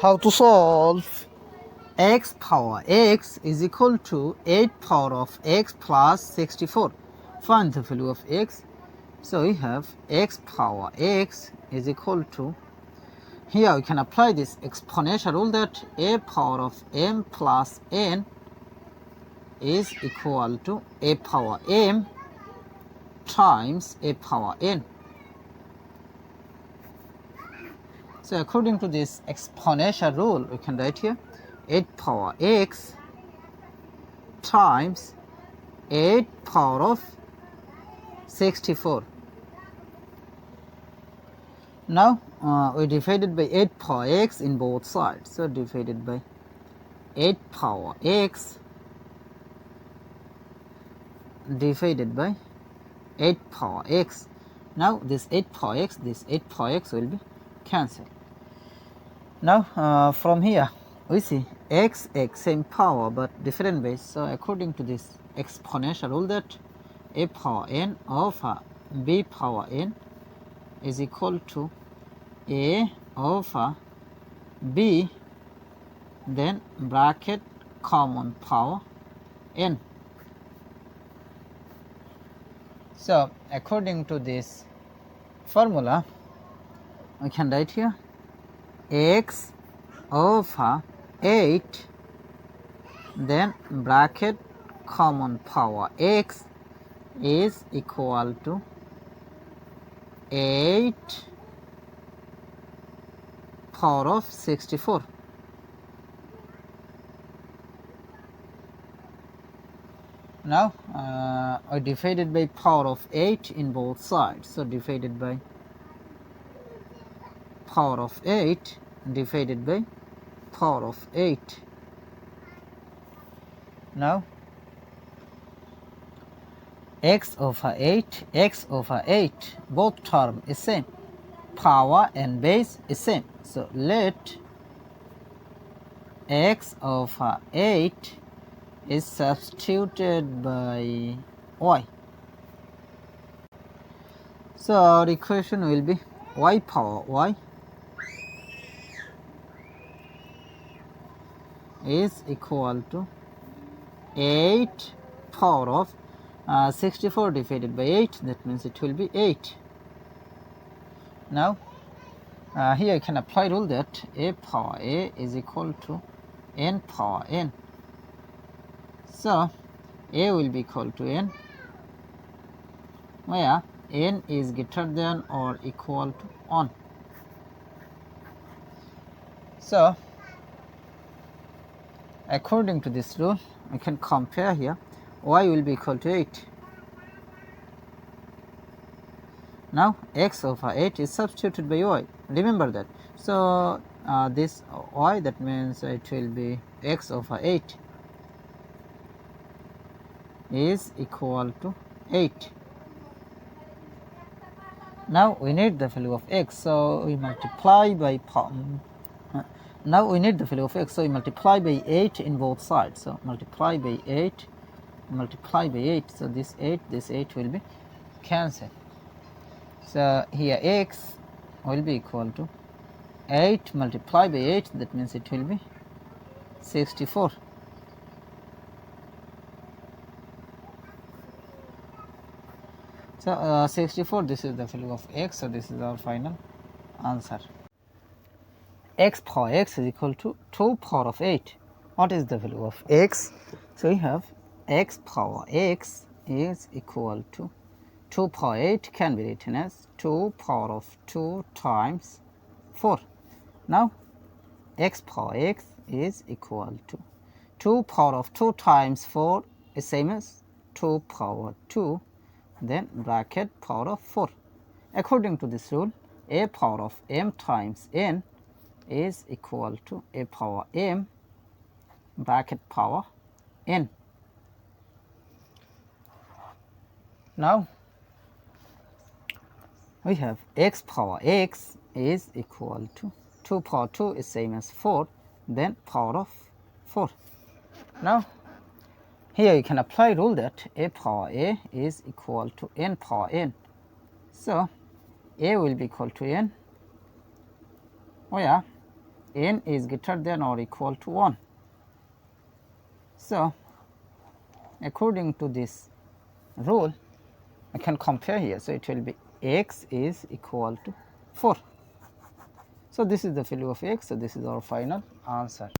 How to solve? X power x is equal to 8 power of x plus 64. Find the value of x. So we have x power x is equal to, here we can apply this exponential rule that a power of m plus n is equal to a power m times a power n. So according to this exponential rule, we can write here 8 power x times 8 power of 64. Now we divided by 8 power x in both sides. So divided by 8 power x divided by 8 power x. Now this 8 power x, this 8 power x will be cancelled. Now from here we see x same power but different base. So according to this exponential rule that a power n over b power n is equal to a over b, then bracket common power n. So according to this formula, we can write here x over 8, then bracket common power x is equal to 8 power of 64. Now I divided by power of 8 in both sides. So divided by power of 8 divided by power of 8. Now x over 8 both term is same, power and base is same. So let x over 8 is substituted by y. So our equation will be y power y is equal to 8 power of 64 divided by 8, that means it will be 8. Now here I can apply rule that a power a is equal to n power n. So a will be equal to n where n is greater than or equal to 1. So according to this rule, I can compare here y will be equal to 8. Now x over 8 is substituted by y, remember that. So this y, that means it will be x over 8 is equal to 8. Now we need the value of x, so we multiply by now we need the value of x, so we multiply by 8 in both sides. So multiply by 8, multiply by 8. So this 8 will be cancelled. So here x will be equal to 8 multiplied by 8, that means it will be 64. So 64, this is the value of x, so this is our final answer. X power x is equal to 2 power of 8. What is the value of x? So we have x power x is equal to 2 power 8 can be written as 2 power of 2 times 4. Now x power x is equal to 2 power of 2 times 4 is same as 2 power 2, then bracket power of 4. According to this rule, a power of m times n is equal to a power m bracket power n. Now we have x power x is equal to 2 power 2 is same as 4, then power of 4. Now here you can apply rule that a power a is equal to n power n. So a will be equal to n where n is greater than or equal to 1. So, according to this rule, I can compare here. So, it will be x is equal to 4. So, this is the value of x. So, this is our final answer.